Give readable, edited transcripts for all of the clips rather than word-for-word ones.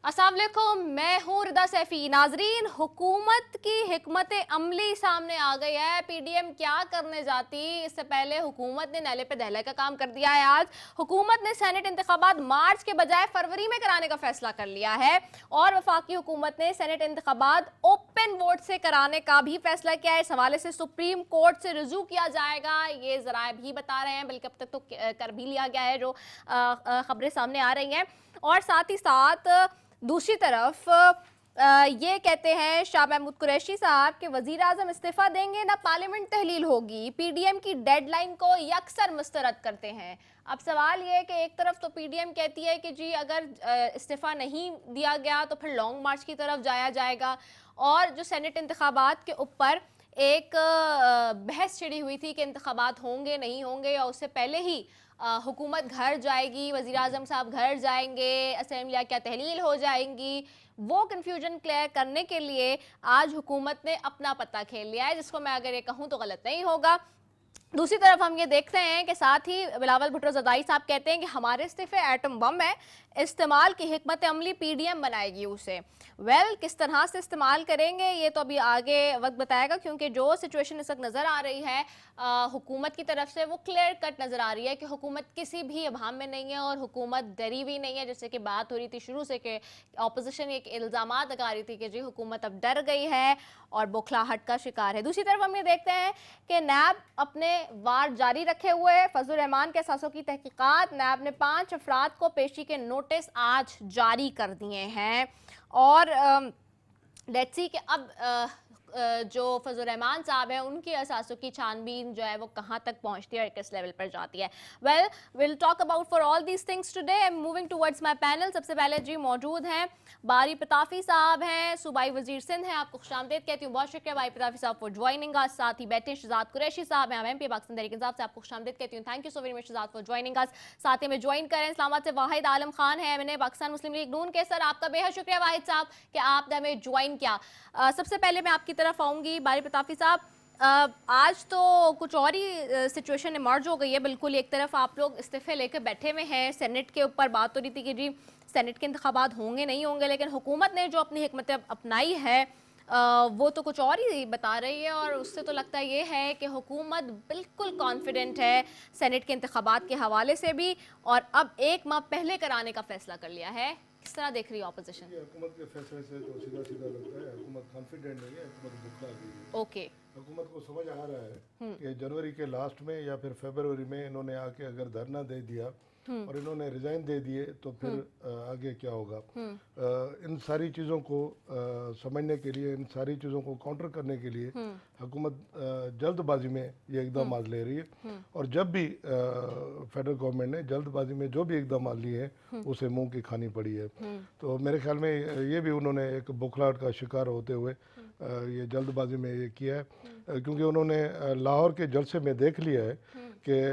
अस्सलाम वालेकुम, मैं हूँ रिदा सैफी। नाजरीन, हुकूमत की हिकमत अमली सामने आ गई है। पीडीएम क्या करने जाती, इससे पहले हुकूमत ने नैले पे दहले का काम कर दिया है। आज हुकूमत ने सेनेट इंतखाबात मार्च के बजाय फरवरी में कराने का फैसला कर लिया है और वफाकी हुकूमत ने सेनेट इंतखाबात ओपन वोट से कराने का भी फैसला किया है। इस हवाले से सुप्रीम कोर्ट से रुजू किया जाएगा, ये जराए भी बता रहे हैं, बल्कि अब तक तो कर भी लिया गया है, जो खबरें सामने आ रही हैं। और साथ ही साथ दूसरी तरफ ये कहते हैं शाह महमूद कुरैशी साहब कि वजीर आजम इस्तीफा देंगे ना पार्लियामेंट तहलील होगी। पीडीएम की डेडलाइन को यकसर मुस्तरद करते हैं। अब सवाल ये है कि एक तरफ तो पीडीएम कहती है कि जी अगर इस्तीफा नहीं दिया गया तो फिर लॉन्ग मार्च की तरफ जाया जाएगा, और जो सेनेट इंतखाबात के ऊपर एक बहस छिड़ी हुई थी कि इंतखाबात होंगे नहीं होंगे, या उससे पहले ही हुकूमत घर जाएगी, वज़ीर आज़म साहब घर जाएंगे, असेंबलियाँ क्या तहलील हो जाएंगी, वो कन्फ्यूजन क्लियर करने के लिए आज हुकूमत ने अपना पत्ता खेल लिया है, जिसको मैं अगर ये कहूँ तो गलत नहीं होगा। दूसरी तरफ हम ये देखते हैं कि साथ ही बिलावल भुट्टो ज़रदारी साहब कहते हैं कि हमारे इस्तीफे एटम बम है, इस्तेमाल की हिकमत अमली पीडीएम बनाएगी उसे। किस तरह से इस्तेमाल करेंगे ये तो अभी आगे वक्त बताएगा, क्योंकि जो सिचुएशन इस वक्त नज़र आ रही है हुकूमत की तरफ से, वो क्लियर कट नज़र आ रही है कि हुकूमत किसी भी अभाम में नहीं है और हुकूमत डरी भी नहीं है। जैसे कि बात हो रही थी शुरू से कि अपोजिशन एक इल्ज़ामात लगा रही थी कि जी हुकूमत अब डर गई है और बौखलाहट का शिकार है। दूसरी तरफ हम ये देखते हैं कि नैब अपने वार जारी रखे हुए है। फजलुर रहमान के असासों की तहकीकात, नैब ने 5 अफराद को पेशी के नोटिस आज जारी कर दिए हैं। और लेट्स सी कि अब जो फजलुर रहमान साहब हैं उनकी असासों की छानबीन जो है वो कहाँ तक पहुँचती है और किस लेवल पर जाती है। Will talk about for all these things today. I am moving towards my panel. सबसे पहले जी मौजूद हैं बारी पताफी साहब हैं, सूबाई वजीर सिंध हैं, आपको खुशामदीद कहती हूँ, बहुत शुक्रिया बारी पताफी साहब फॉर ज्वाइनिंग अस। साथ ही बैठे शहजाद कुरैशी साहब हैं, एमपी पाकिस्तान तहरीक इंसाफ से, आपको खुशामदीद कहती हूँ, thank you so very much Shahzad for joining us. साथ ही में ज्वाइन करें इस्लामाबाद से वाहिद आलम खान है, मैंने पाकिस्तान मुस्लिम लीग नून के। सर आपका बेहद शुक्रिया वाहिद साहब कि आपने हमें ज्वाइन किया। सबसे पहले मैं आपकी तरफ आऊँगी बारी पताफी साहब। आज तो कुछ और ही सिचुएशन इमर्ज हो गई है। बिल्कुल एक तरफ आप लोग इस्तीफे लेकर बैठे हुए हैं, सेनेट के ऊपर बात हो रही थी कि जी सेनेट के इंतखाबात होंगे नहीं होंगे, लेकिन हुकूमत ने जो अपनी हिकमत अपनाई है वो तो कुछ और ही बता रही है, और उससे तो लगता ये है कि हुकूमत बिल्कुल कॉन्फिडेंट है सेनेट के इंतखाबात के हवाले से भी, और अब 1 माह पहले कराने का फैसला कर लिया है। किस तरह देख रही है ऑपोजिशन? हुकूमत के फैसले से तो सीधा सीधा लगता है हुकूमत कॉन्फिडेंट नहीं है, हुकूमत भुगता गई है। ओके। हुकूमत को समझ आ रहा है कि जनवरी के लास्ट में या फिर फरवरी में इन्होंने आके अगर धरना दे दिया और इन्होंने रिजाइन दे दिए तो फिर आगे क्या होगा। इन सारी चीज़ों को समझने के लिए, इन सारी चीज़ों को काउंटर करने के लिए हुकूमत जल्दबाजी में ये इकदाम ले रही है, और जब भी फेडरल गवर्नमेंट ने जल्दबाजी में जो भी इकदाम लिए हैं उसे मुंह की खानी पड़ी है। तो मेरे ख्याल में ये भी उन्होंने एक बौखलाहट का शिकार होते हुए ये जल्दबाजी में ये किया है, क्योंकि उन्होंने लाहौर के जलसे में देख लिया है कि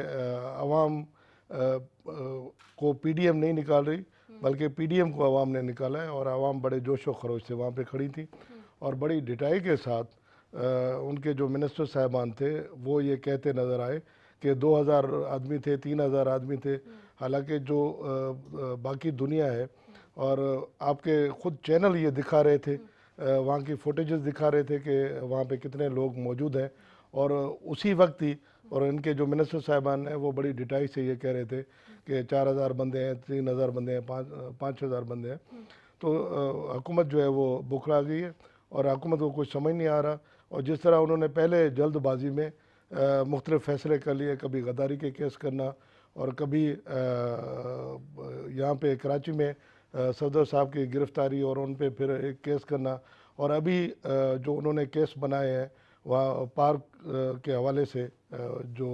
अवाम को पीडीएम नहीं निकाल रही, बल्कि पीडीएम को अवाम ने निकाला है, और अवाम बड़े जोश व खरोश से वहाँ पे खड़ी थी और बड़ी डिटाई के साथ उनके जो मिनिस्टर साहबान थे वो ये कहते नज़र आए कि 2000 आदमी थे, 3000 आदमी थे। हालांकि जो बाकी दुनिया है, और आपके ख़ुद चैनल ये दिखा रहे थे, वहाँ की फुटेजेस दिखा रहे थे कि वहाँ पे कितने लोग मौजूद हैं, और उसी वक्त ही और इनके जो मिनिस्टर साहबान हैं वो बड़ी डिटाई से ये कह रहे थे कि 4000 बंदे हैं, 3000 बंदे हैं, 5000 बंदे हैं। तो हुकूमत जो है वो बुखला गई है और हुकूमत को कुछ समझ नहीं आ रहा। और जिस तरह उन्होंने पहले जल्दबाजी में मुख्तलिफ फ़ैसले कर लिए, कभी गद्दारी के केस करना, और कभी यहाँ पे कराची में सफदर साहब की गिरफ़्तारी और उन पे फिर एक केस करना, और अभी जो उन्होंने केस बनाए हैं वहाँ पार्क के हवाले से जो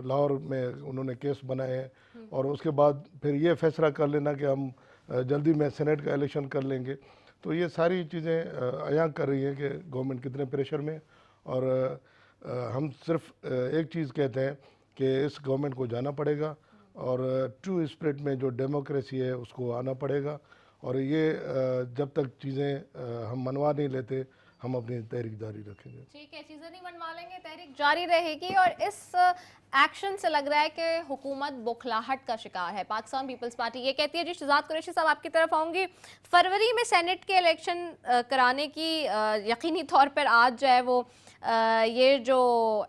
लाहौर में उन्होंने केस बनाए हैं, और उसके बाद फिर ये फैसला कर लेना कि हम जल्दी में सेनेट का इलेक्शन कर लेंगे। तो ये सारी चीज़ें अयां कर रही हैं कि गवर्नमेंट कितने प्रेशर में। और हम सिर्फ एक चीज़ कहते हैं कि इस गवर्नमेंट को जाना पड़ेगा, और ट्रू स्पिरिट में जो डेमोक्रेसी है उसको आना पड़ेगा। और ये जब तक चीज़ें हम मनवा नहीं लेते, हम अपनी तहरीक जारी रखेंगे। ठीक है, चीज़ें नहीं बनवा लेंगे, तहरीक जारी रहेगी। और इस एक्शन से लग रहा है कि हुकूमत बौखलाहट का शिकार है। पाकिस्तान पीपल्स पार्टी ये कहती है। जी शहजाद कुरैशी साहब, आपकी तरफ आऊँगी। फरवरी में सेनेट के इलेक्शन कराने की यकीनी तौर पर आज जो है वो ये जो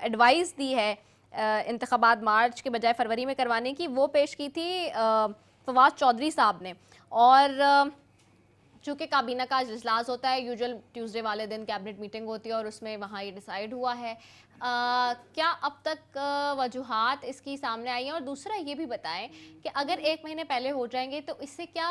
एडवाइस दी है इंतखाबात मार्च के बजाय फरवरी में करवाने की, वो पेश की थी फवाद चौधरी साहब ने। और चूँकि काबीना का आज इजलास होता है, यूजुअल ट्यूसडे वाले दिन कैबिनेट मीटिंग होती है और उसमें वहाँ ये डिसाइड हुआ है। क्या अब तक वजूहात इसकी सामने आई हैं? और दूसरा ये भी बताएं कि अगर 1 महीने पहले हो जाएंगे तो इससे क्या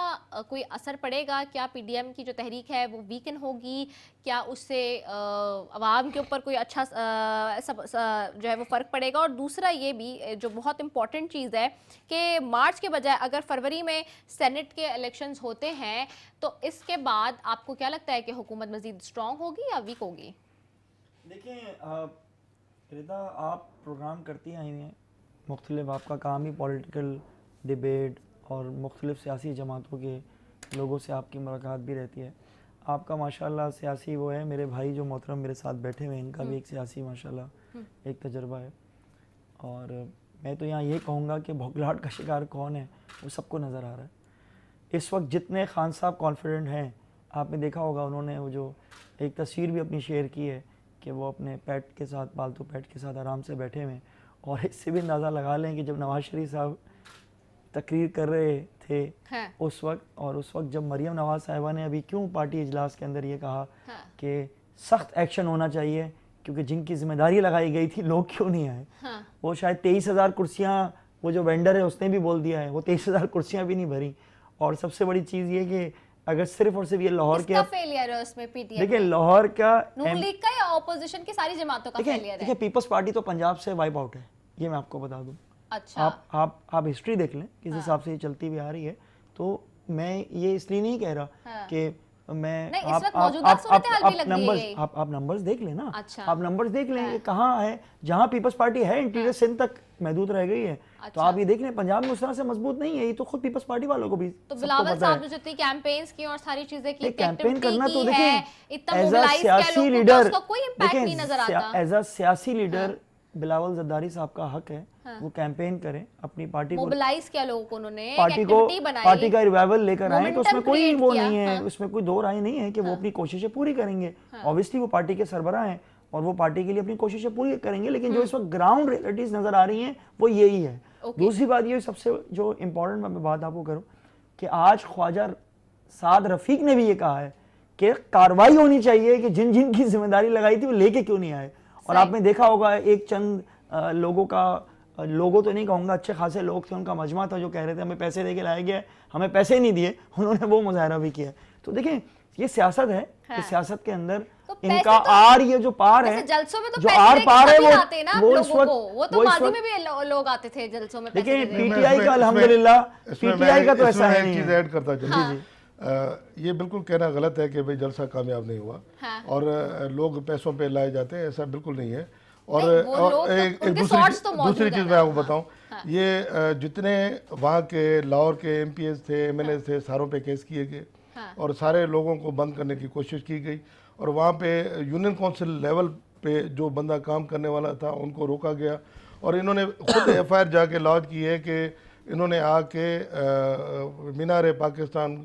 कोई असर पड़ेगा? क्या पीडीएम की जो तहरीक है वो वीकन होगी? क्या उससे अवाम के ऊपर कोई अच्छा जो है वो फ़र्क पड़ेगा? और दूसरा ये भी जो बहुत इंपॉर्टेंट चीज़ है कि मार्च के बजाय अगर फरवरी में सेनेट के इलेक्शंस होते हैं तो इसके बाद आपको क्या लगता है कि हुकूमत मज़ीद स्ट्रॉन्ग होगी या वीक होगी? देखें रिदा, आप प्रोग्राम करती आई हैं, मुख्तलिफ आपका काम ही पॉलिटिकल डिबेट और मुख्तलिफ सियासी जमातों के लोगों से आपकी मुलाकात भी रहती है। आपका माशाल्लाह सियासी वो है, मेरे भाई जो मोहतरम मेरे साथ बैठे हुए हैं इनका भी एक सियासी माशाल्लाह एक तजर्बा है। और मैं तो यहाँ ये कहूँगा कि बौखलाहट का शिकार कौन है वो सबको नज़र आ रहा है। इस वक्त जितने खान साहब कॉन्फिडेंट हैं, आपने देखा होगा उन्होंने वो जो एक तस्वीर भी अपनी शेयर की है कि वो अपने पेट के साथ, पालतू पेट के साथ आराम से बैठे हुए हैं। और इससे भी अंदाज़ा लगा लें कि जब नवाज शरीफ साहब तकरीर कर रहे थे उस वक्त, और उस वक्त जब मरियम नवाज साहिबा ने अभी क्यों पार्टी इजलास के अंदर ये कहा कि सख्त एक्शन होना चाहिए क्योंकि जिनकी जिम्मेदारी लगाई गई थी लोग क्यों नहीं आए। वो शायद 23,000 कुर्सियाँ, वो जो वेंडर है उसने भी बोल दिया है वो 23,000 कुर्सियाँ भी नहीं भरी। और सबसे बड़ी चीज़ ये कि अगर सिर्फ और सिर्फ ये लाहौर के फेलियर है उसमें पीटीएम, देखिए लाहौर का नून लीग का या ऑपोजिशन की सारी जमातों का फेलियर है। देखिए पीपल्स पार्टी तो पंजाब से वाइप आउट है, ये मैं आपको बता दूं। अच्छा, आप हिस्ट्री देख लें किस हिसाब से ये चलती हुई आ रही है। तो मैं ये इसलिए नहीं कह रहा कि मैं नहीं, आप नंबर्स देख लें ना। अच्छा, आप नंबर्स देख लें कि कहाँ है, जहाँ पीपल्स पार्टी है इंटीरियर सिंध तक महदूद रह गई है। अच्छा। तो आप ये देख लें पंजाब में उस तरह से मजबूत नहीं है, ये तो खुद पीपल्स पार्टी वालों को भी तो बिलावल साहब ने जितनी कैंपेन्स की और सारी चीजें की, कैंपेन करना तो देखिए एज अ सियासी लीडर, कोई इंपैक्ट नहीं नजर आता। एज अ सियासी लीडर बिलावल जरदारी साहब का हक है वो कैंपेन करें, अपनी पार्टी को मोबिलाइज किया, लोगों को उन्होंने पार्टी का रिवाइवल लेकर आए। तो उसमें कोई वो नहीं है, उसमें कोई दो राय नहीं है कि वो अपनी कोशिशें पूरी करेंगे। ऑब्वियसली वो पार्टी के सरबराह हैं और वो पार्टी के लिए अपनी कोशिशें पूरी करेंगे, लेकिन जो इस वक्त ग्राउंड रियलिटीज नजर आ रही हैं वो यही है। दूसरी बात ये सबसे जो इम्पोर्टेंट मैं बात आपको करूं कि आज ख्वाजा साद रफीक ने भी ये कहा है कि कार्रवाई होनी चाहिए कि जिन जिन की जिम्मेदारी लगाई थी वो लेके क्यों नहीं आए। और आपने देखा होगा एक चंद लोगों तो नहीं कहूँगा, अच्छे खासे लोग थे, उनका मजमा था जो कह रहे थे हमें पैसे दे के लाया गया, हमें पैसे ही नहीं दिए, उन्होंने वो मुजाहरा भी किया। तो देखें ये सियासत है कि सियासत के अंदर इनका आर ये जो पार है, जलसों में तो जो आर पार है वो इस वक्त, वो तो माजी में भी लोग आते थे जलसों में। देखिए पीटीआई का अल्हम्दुलिल्लाह, पीटीआई का तो ऐसा है नहीं। चीज ऐड करता चलिए, ये बिल्कुल कहना गलत है कि भाई जलसा कामयाब नहीं हुआ और लोग पैसों पे लाए जाते हैं, ऐसा बिल्कुल नहीं है। और एक दूसरी चीज़ मैं आपको बताऊं, ये जितने वहाँ के लाहौर के एमपीएस थे, एमएनए थे, सारों पे केस किए गए और सारे लोगों को बंद करने की कोशिश की गई। और वहाँ पे यूनियन काउंसिल लेवल पे जो बंदा काम करने वाला था उनको रोका गया और इन्होंने खुद एफआईआर जाके लॉन्च की है कि इन्होंने आके मीनार पाकिस्तान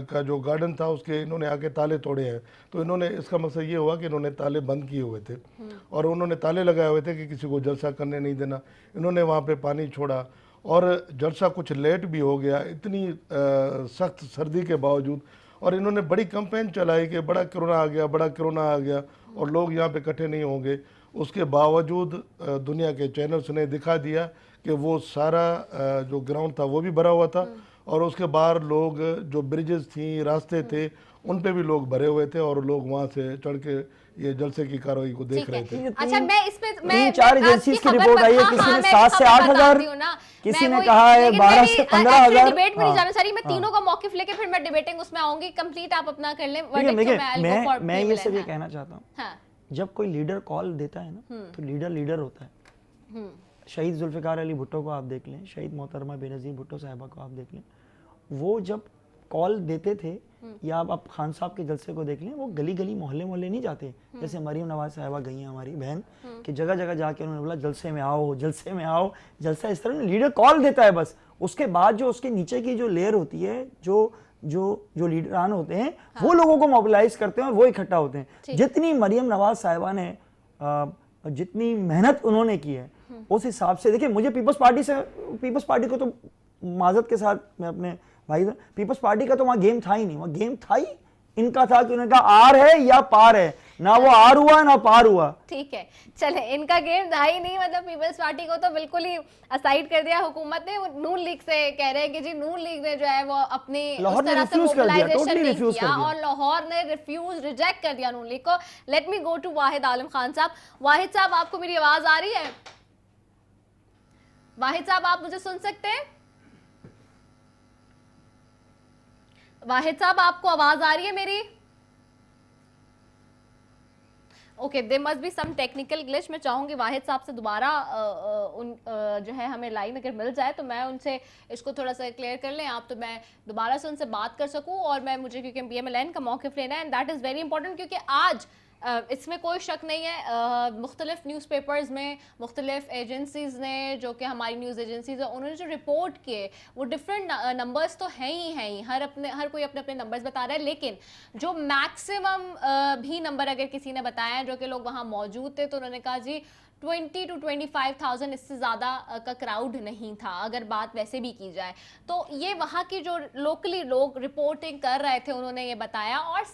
का जो गार्डन था उसके इन्होंने आके ताले तोड़े हैं। तो इन्होंने, इसका मकसद ये हुआ कि इन्होंने ताले बंद किए हुए थे और उन्होंने ताले लगाए हुए थे कि किसी को जलसा करने नहीं देना। इन्होंने वहाँ पे पानी छोड़ा और जलसा कुछ लेट भी हो गया इतनी सख्त सर्दी के बावजूद। और इन्होंने बड़ी कैंपेन चलाई कि बड़ा कोरोना आ गया, बड़ा कोरोना आ गया और लोग यहाँ पे इकट्ठे नहीं होंगे। उसके बावजूद दुनिया के चैनल्स ने दिखा दिया कि वो सारा जो ग्राउंड था वो भी भरा हुआ था और उसके बाहर लोग, जो ब्रिजेस थी, रास्ते थे, उन पे भी लोग भरे हुए थे और लोग वहाँ से चढ़ के ये जलसे की कार्रवाई को देख रहे थे। अच्छा, मैं इसमें 3-4 एजेंसीज की रिपोर्ट आई है, किसी ने 7 से 8 हजार, किसी ने कहा है 12 से 15 हजार। डिबेट में नहीं जाना चाहिए, मैं तीनों का मौकिफ लेके फिर मैं डिबेटिंग उसमें आऊंगी। कंप्लीट आप अपना कर लें। मैं ये सब ये कहना चाहता हूँ, जब कोई लीडर कॉल देता है ना तो लीडर होता है। शहीद जुल्फिकार अली भुट्टो को आप देख लें, शहीद मोहतरमा बेनज़ीर भुट्टो साहिबा को आप देख लें, वो जब कॉल देते थे, या आप खान साहब के जलसे को देख लें, वो गली गली मोहल्ले मोहल्ले नहीं जाते। जैसे मरीम नवाज साहिबा गई हैं हमारी बहन, कि जगह जगह जाके उन्होंने बोला जलसे में आओ, जलसे में आओ, जलसा। इस तरह लीडर कॉल देता है बस, उसके बाद जो उसके नीचे की जो लेयर होती है, जो लीडरान होते हैं, वो लोगों को मोबिलाइज करते हैं और वो इकट्ठा होते हैं। जितनी मरीम नवाज साहिबा ने जितनी मेहनत उन्होंने की है, उस हिसाब से देखिए, मुझे पीपल्स पार्टी को तो माजरत के साथ मैं अपने भाई, पीपल्स पार्टी का तो वहां गेम था ही नहीं। वहां गेम था ही इनका था कि उन्होंने कहा आर है या पार है, ना वो आर हुआ ना पार हुआ। ठीक है, चले, इनका गेम था ही नहीं, मतलब पीपल्स पार्टी को तो बिल्कुल ही असाइड कर दिया हुकूमत ने। नून लीग से कह रहे हैं कि जी नून लीग ने जो है वो अपनी लाहौर ने रिफ्यूज कर दिया, टोटली रिफ्यूज कर दिया, और लाहौर ने रिजेक्ट कर दिया नून लीग को। लेट मी गो टू वाहिद आलम खान साहब। वाहिद साहब, आपको मेरी आवाज आ रही है? वाहिद साहब, आप मुझे सुन सकते हैं? वाहिद साहब, आपको आवाज आ रही है मेरी? Okay, there must be some technical glitch. मैं चाहूंगी वाहिद साहब से दोबारा जो है हमें लाइन अगर मिल जाए तो मैं उनसे इसको थोड़ा सा क्लियर कर लें आप, तो मैं दोबारा से उनसे बात कर सकूं। और मैं मुझे क्योंकि PMLN का मौक़िफ़ लेना है, and that is very important, क्योंकि आज इसमें कोई शक नहीं है, मुख्तलिफ न्यूज़पेपर्स में मुख्तलिफ एजेंसीज़ ने, जो कि हमारी न्यूज़ एजेंसीज़ है, उन्होंने जो रिपोर्ट किए वो डिफरेंट नंबर्स तो हैं ही, हर कोई अपने अपने नंबर्स बता रहा है, लेकिन जो मैक्सिमम भी नंबर अगर किसी ने बताया, जो कि लोग वहाँ मौजूद थे, तो उन्होंने कहा जी 20 to 25,000, इससे ज़्यादा का क्राउड नहीं था, अगर बात वैसे भी की जाए तो। ये वहाँ की जो लोकली लोग रिपोर्टिंग कर रहे थे उन्होंने ये बताया, और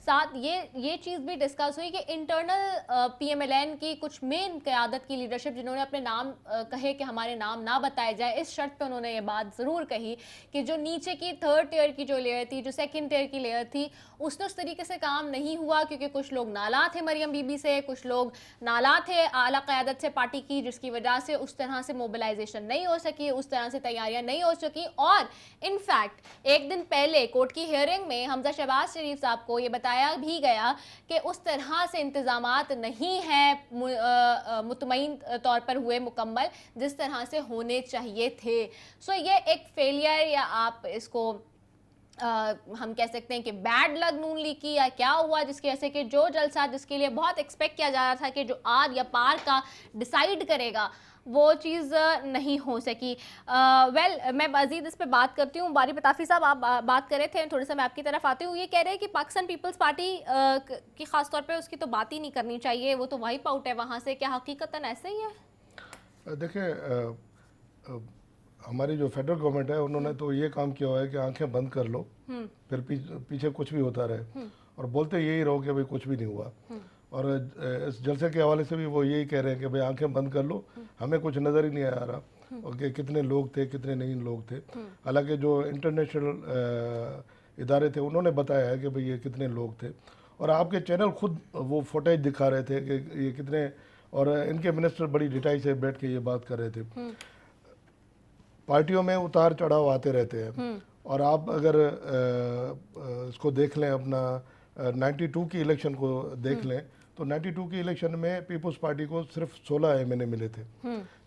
साथ ये चीज़ भी डिस्कस हुई कि इंटरनल PMLN की कुछ मेन क़यादत की लीडरशिप, जिन्होंने अपने नाम कहे कि हमारे नाम ना बताए जाए, इस शर्त पे उन्होंने ये बात ज़रूर कही कि जो नीचे की 3rd टियर की जो लेयर थी, जो 2nd टियर की लेयर थी, उसने उस तरीके से काम नहीं हुआ, क्योंकि कुछ लोग नाला थे मरियम बीबी से, कुछ लोग नाला थे आला क़यादत से पार्टी की, जिसकी वजह से उस तरह से मोबिलाइजेशन नहीं हो सकी, उस तरह से तैयारियां नहीं हो सकी। और इनफैक्ट एक दिन पहले कोर्ट की हियरिंग में हमजा शहबाज शरीफ साहब को ये बताया भी गया कि उस तरह से इंतजामात नहीं हैं मुतमईन तौर पर हुए मुकम्मल, जिस तरह से होने चाहिए थे। सो ये एक फेलियर, या आप इसको हम कह सकते हैं कि बैड लक नून लीग की, या क्या हुआ जिसकी वजह से कि जो जलसा जिसके लिए बहुत एक्सपेक्ट किया जा रहा था कि जो आर या पार का डिसाइड करेगा, वो चीज़ नहीं हो सकी। मैं मज़ीद इस पे बात करती हूँ। बारी पताफी साहब, आप बात कर रहे थे, थोड़ा सा मैं आपकी तरफ आती हूँ। ये कह रहे हैं कि पाकिस्तान पीपल्स पार्टी की ख़ास तौर पे उसकी तो बात ही नहीं करनी चाहिए, वो तो वाइप आउट है वहाँ से, क्या हकीकतन ऐसे ही है? देखिए, हमारी जो फेडरल गवर्नमेंट है उन्होंने तो ये काम किया हुआ है कि आंखें बंद कर लो, फिर पीछे कुछ भी होता रहे, और बोलते यही रहो कि भाई कुछ भी नहीं हुआ। और इस जलसे के हवाले से भी वो यही कह रहे हैं कि भाई आंखें बंद कर लो, हमें कुछ नज़र ही नहीं आ रहा और कि कितने लोग थे कितने नहीं लोग थे। हालांकि जो इंटरनेशनल इदारे थे उन्होंने बताया है कि भाई ये कितने लोग थे, और आपके चैनल खुद वो फुटेज दिखा रहे थे कि ये कितने, और इनके मिनिस्टर बड़ी डिटाई से बैठ के ये बात कर रहे थे। पार्टियों में उतार चढ़ाव आते रहते हैं, और आप अगर इसको देख लें, अपना 92 की इलेक्शन को देख लें, तो 92 की इलेक्शन में पीपल्स पार्टी को सिर्फ 16 MNA मिले थे,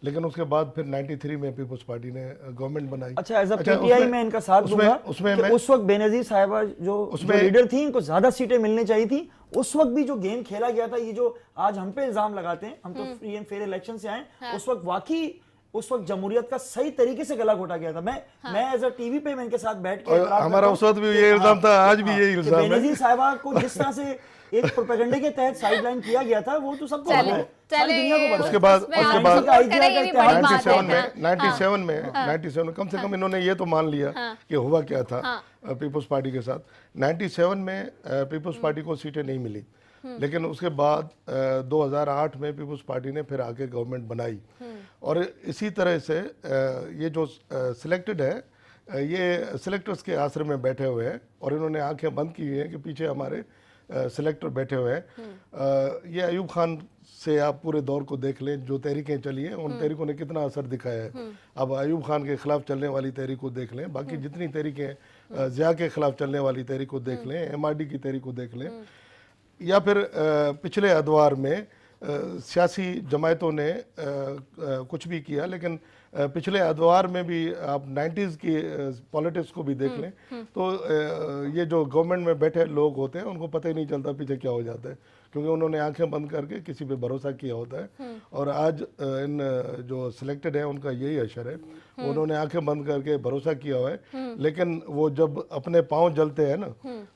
लेकिन उसके बाद फिर 93 में पीपल्स पार्टी ने गवर्नमेंट बनाई। अच्छा, एज अ PTI में इनका साथ दूंगा, उसमें उस वक्त बेनजीर साहिबा जो लीडर थी, इनको ज्यादा सीटें मिलनी चाहिए थी। उस वक्त भी जो गेम खेला गया था, ये जो आज हम पे इल्जाम लगाते हैं, हम तो फ्री एंड फेयर इलेक्शन से आए, उस वक्त वाकई उस वक्त जमहूरियत का सही तरीके से गला घोटा गया था। मैं एज अ टीवी पे मैं इनके साथ बैठ के हमारा उस वक्त भी ये इल्जाम था, आज भी ये इल्जाम है। बेनजीर साहिबा को जिस तरह से एक प्रोपेगेंडे के तहत साइडलाइन किया गया था, वो तो सबको पता है, सारी दुनिया को पता है। उसके बाद 97 में हाँ। कम से कम इन्होंने ये तो मान लिया कि हुआ क्या था पीपल्स पार्टी के साथ। 97 में पीपल्स पार्टी को सीटें नहीं मिली, लेकिन उसके बाद 2008 में पीपल्स पार्टी ने फिर आके गवर्नमेंट बनाई, और इसी तरह से ये जो सिलेक्टेड है, ये सिलेक्टर्स के आसरे में बैठे हुए हैं, और इन्होंने आंखें बंद की हुई हैं कि पीछे हमारे सिलेक्टर बैठे हुए हैं। ये अयूब खान से आप पूरे दौर को देख लें, जो तहरीकें चली हैं उन तहरीकों ने कितना असर दिखाया है। अब अयूब खान के खिलाफ चलने वाली तहरीक को देख लें, बाकी जितनी तहरीकें, ज़िया के खिलाफ चलने वाली तहरीक को देख लें, MRD की तहरीक को देख लें, या फिर पिछले अदवार में सियासी जमायतों ने कुछ भी किया, लेकिन पिछले अदवार में भी आप 90s की पॉलिटिक्स को भी देख लें तो ये जो गवर्नमेंट में बैठे लोग होते हैं उनको पता ही नहीं चलता पीछे क्या हो जाता है, क्योंकि उन्होंने आंखें बंद करके किसी पे भरोसा किया होता है। और आज इन जो सिलेक्टेड है उनका यही असर है, उन्होंने आंखें बंद करके भरोसा किया हुआ है, लेकिन वो जब अपने पाँव जलते हैं ना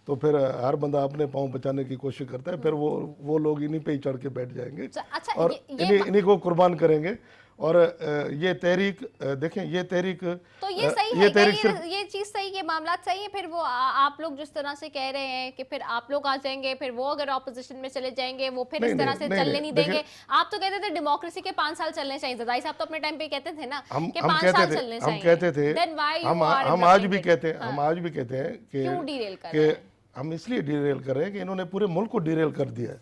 तो फिर हर बंदा अपने पाँव बचाने की कोशिश करता है, फिर वो लोग इन्हीं पे ही चढ़ के बैठ जाएंगे अच्छा, और इन्हीं को कुर्बान करेंगे। और ये तहरीक देखें, ये तहरीक तो ये सही ये है तहरीक क्या? सिर्फ ये चीज सही है, मामला सही है? फिर वो आप लोग जिस तरह से कह रहे हैं कि फिर आप लोग आ जाएंगे, फिर वो अगर ऑपोजिशन में चले जाएंगे वो फिर इस तरह से चलने नहीं देंगे। आप तो कहते थे डेमोक्रेसी के 5 साल चलने चाहिए, जरदारी साहब तो अपने टाइम पे कहते थे ना कि 5 साल चलने चाहिए। हम कहते थे, Then why you हम are हम आज भी interrupting कहते हैं, it? हम आज भी कहते हैं क्यों डीरेल कर रहे कि हैं? हम इसलिए डीरेल कर रहे हैं कि इन्होंने पूरे मुल्क को डीरेल कर दिया है।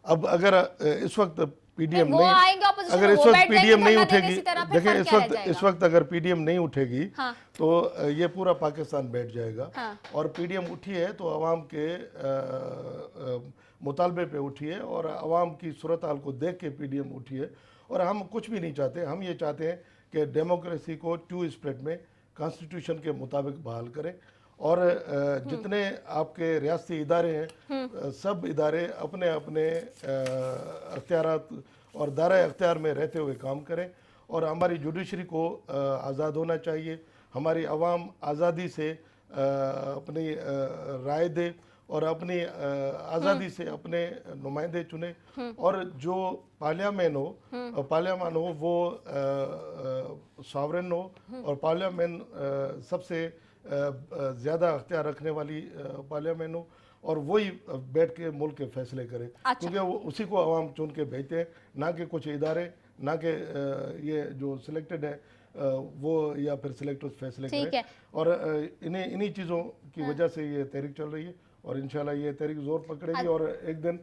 अब अगर इस वक्त पीडीएम वो नहीं, आएंगे opposition अगर में, इस वो वक्त बैठ जाएंगे पीडीएम नहीं धरना देने, उठेगी, इसी तरह फिर देखिए फर्क क्या रह इस वक्त अगर पीडीएम नहीं उठेगी हाँ। तो ये पूरा पाकिस्तान बैठ जाएगा। हाँ। और पीडीएम उठी है तो अवाम के मुतालबे पे उठी है और अवाम की सूरत हाल को देख के पीडीएम उठी है। और हम कुछ भी नहीं चाहते, हम ये चाहते हैं कि डेमोक्रेसी को 2 स्प्लिट में कॉन्स्टिट्यूशन के मुताबिक बहाल करें और जितने आपके रियासती इदारे हैं सब इदारे अपने अपने अख्तियारात और दायरा अख्तियार में रहते हुए काम करें। और हमारी जुडिशरी को आज़ाद होना चाहिए, हमारी आवाम आज़ादी से अपनी राय दे और अपनी आज़ादी से अपने नुमाइंदे चुने। और जो पार्लियामेंट हो वो सॉवरेन हो और पार्लियामेंट सबसे ज़्यादा अख्तियार रखने वाली पार्लियामेंट हो और वही बैठ के मुल्क के फैसले करे। अच्छा। क्योंकि वो उसी को आवाम चुन के भेजते हैं, ना कि कुछ इदारे, ना कि ये जो सिलेक्टेड है वो या फिर सिलेक्टर्स फैसले करें। और इन्हीं चीज़ों की वजह से ये तहरीक चल रही है और इंशाल्लाह ये तहरीक जोर पकड़ेगी और एक दिन